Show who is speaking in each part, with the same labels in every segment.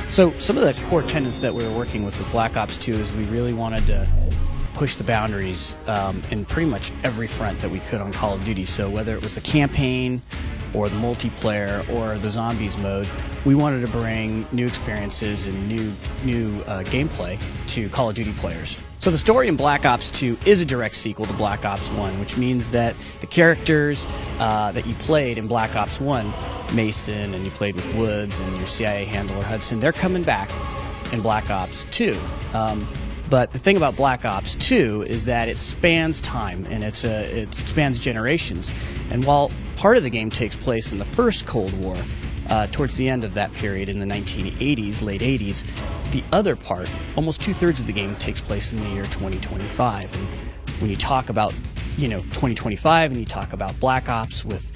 Speaker 1: So some of the core tenets that we were working with Black Ops 2 is we really wanted to push the boundaries in pretty much every front that we could on Call of Duty. So whether it was the campaign or the multiplayer or the zombies mode, we wanted to bring new experiences and new gameplay to Call of Duty players. So the story in Black Ops 2 is a direct sequel to Black Ops 1, which means that the characters that you played in Black Ops 1, Mason, and you played with Woods and your CIA handler Hudson, they're coming back in Black Ops 2. But the thing about Black Ops 2 is that it spans time and it spans generations. And while part of the game takes place in the first Cold War, towards the end of that period in the 1980s, late 80s, the other part, almost 2/3 of the game, takes place in the year 2025. And when you talk about, 2025 and you talk about Black Ops with,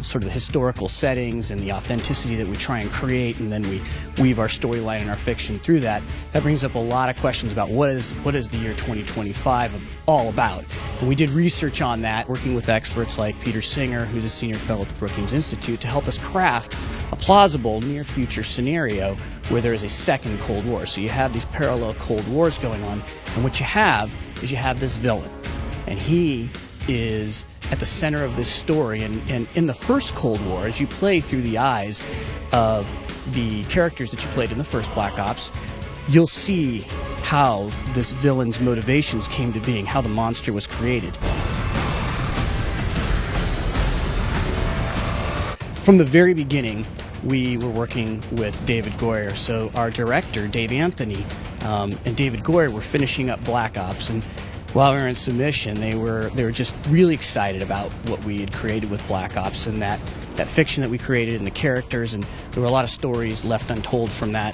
Speaker 1: sort of the historical settings and the authenticity that we try and create, and then we weave our storyline and our fiction through that, that brings up a lot of questions about what is the year 2025 all about. And we did research on that, working with experts like Peter Singer, who's a senior fellow at the Brookings Institute, to help us craft a plausible near-future scenario where there is a second Cold War. So you have these parallel Cold Wars going on, and what you have is you have this villain, and he is at the center of this story. And in the first Cold War, as you play through the eyes of the characters that you played in the first Black Ops, you'll see how this villain's motivations came to being, how the monster was created. From the very beginning, we were working with David Goyer. So our director, Dave Anthony, and David Goyer were finishing up Black Ops, and while we were in submission, they were just really excited about what we had created with Black Ops and that fiction that we created and the characters, and there were a lot of stories left untold from that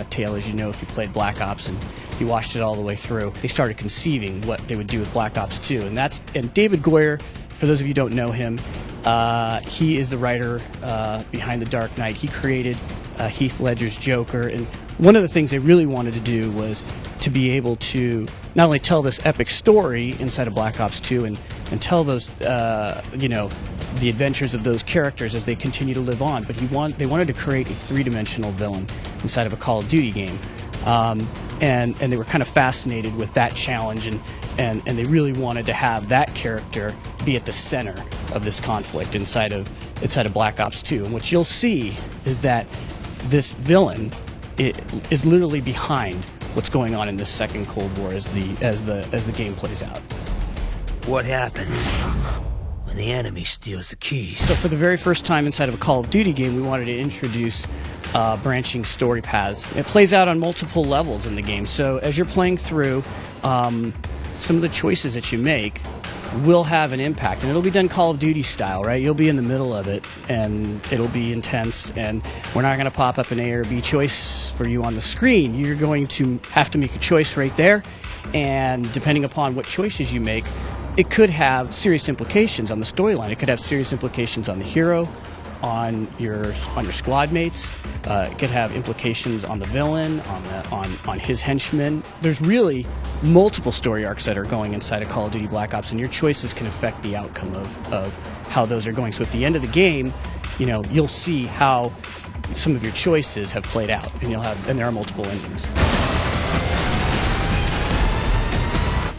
Speaker 1: tale, as you know, if you played Black Ops and you watched it all the way through. They started conceiving what they would do with Black Ops 2, and David Goyer, for those of you who don't know him, he is the writer behind The Dark Knight. He created Heath Ledger's Joker, and one of the things they really wanted to do was to be able to not only tell this epic story inside of Black Ops 2 and tell those, the adventures of those characters as they continue to live on, but they wanted to create a three-dimensional villain inside of a Call of Duty game. And they were kind of fascinated with that challenge, and they really wanted to have that character be at the center of this conflict inside of Black Ops 2. And what you'll see is that this villain is literally behind what's going on in this second Cold War as the game plays out.
Speaker 2: What happens when the enemy steals the keys?
Speaker 1: So for the very first time inside of a Call of Duty game, we wanted to introduce branching story paths. It plays out on multiple levels in the game. So as you're playing through, some of the choices that you make will have an impact, and it'll be done Call of Duty style, right? You'll be in the middle of it, and it'll be intense, and we're not going to pop up an A or B choice for you on the screen. You're going to have to make a choice right there, and depending upon what choices you make, it could have serious implications on the storyline. It could have serious implications on the hero, on your squad mates. It could have implications on the villain, on his henchmen. There's really multiple story arcs that are going inside of Call of Duty Black Ops, and your choices can affect the outcome of how those are going. So at the end of the game, you'll see how some of your choices have played out, and there are multiple endings.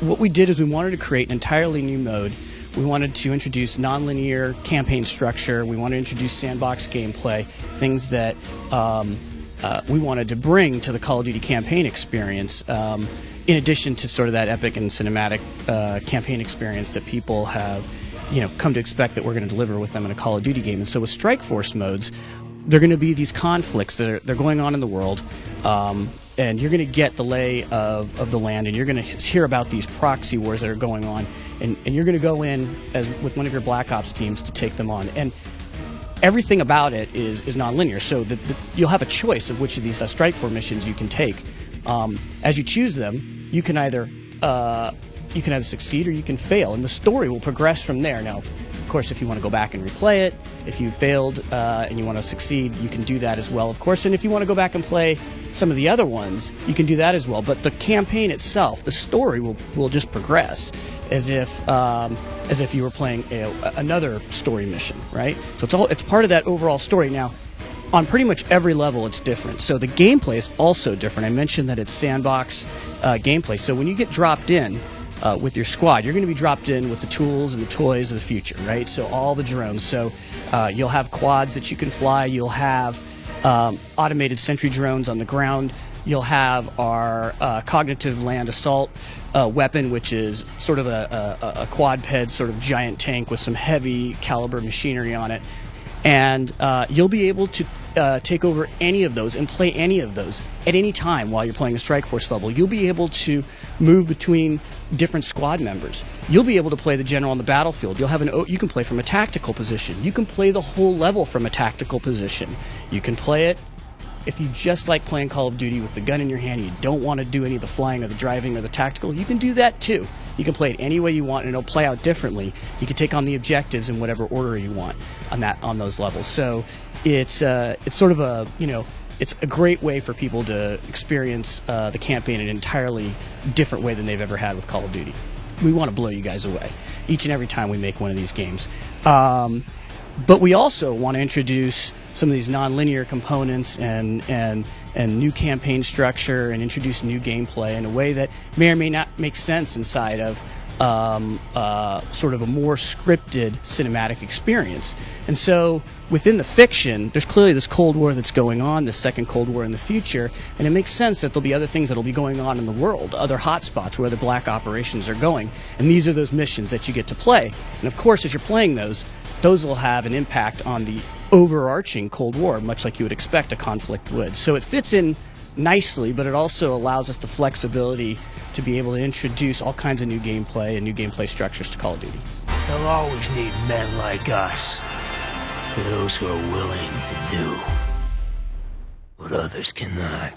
Speaker 1: What we did is we wanted to create an entirely new mode. We wanted to introduce non-linear campaign structure. We wanted to introduce sandbox gameplay, things that we wanted to bring to the Call of Duty campaign experience, in addition to sort of that epic and cinematic campaign experience that people have come to expect that we're going to deliver with them in a Call of Duty game. And so with Strike Force modes, there are going to be these conflicts that are going on in the world, and you're going to get the lay of the land, and you're going to hear about these proxy wars that are going on, and you're going to go in with one of your Black Ops teams to take them on. And everything about it is non-linear, so you'll have a choice of which of these Strike Force missions you can take. As you choose them, you can either succeed or you can fail, and the story will progress from there. Now, Of course, if you want to go back and replay it, if you failed and you want to succeed, you can do that as well, of course. And if you want to go back and play some of the other ones, you can do that as well. But the campaign itself, the story will just progress as if you were playing another story mission, right? So it's part of that overall story. Now, on pretty much every level, it's different. So the gameplay is also different. I mentioned that it's sandbox gameplay. So when you get dropped in with your squad, you're going to be dropped in with the tools and the toys of the future, right? So all the drones. So you'll have quads that you can fly. You'll have automated sentry drones on the ground. You'll have our cognitive land assault weapon, which is sort of a quadped, sort of giant tank with some heavy caliber machinery on it. And you'll be able to take over any of those and play any of those at any time while you're playing a Strike Force level. You'll be able to move between different squad members. You'll be able to play the general on the battlefield. You can play from a tactical position. You can play the whole level from a tactical position. You can play it if you just like playing Call of Duty with the gun in your hand and you don't want to do any of the flying or the driving or the tactical. You can do that too. You can play it any way you want, and it'll play out differently. You can take on the objectives in whatever order you want on those levels. So it's sort of it's a great way for people to experience the campaign in an entirely different way than they've ever had with Call of Duty. We want to blow you guys away each and every time we make one of these games. But we also want to introduce some of these non-linear components and new campaign structure and introduce new gameplay in a way that may or may not make sense inside of sort of a more scripted cinematic experience. And so within the fiction, there's clearly this Cold War that's going on, this second Cold War in the future, and it makes sense that there'll be other things that'll be going on in the world, other hotspots where the black operations are going. And these are those missions that you get to play. And of course, as you're playing those will have an impact on the overarching Cold War, much like you would expect a conflict would. So it fits in nicely, but it also allows us the flexibility to be able to introduce all kinds of new gameplay and new gameplay structures to Call of Duty.
Speaker 2: They'll always need men like us, for those who are willing to do what others cannot.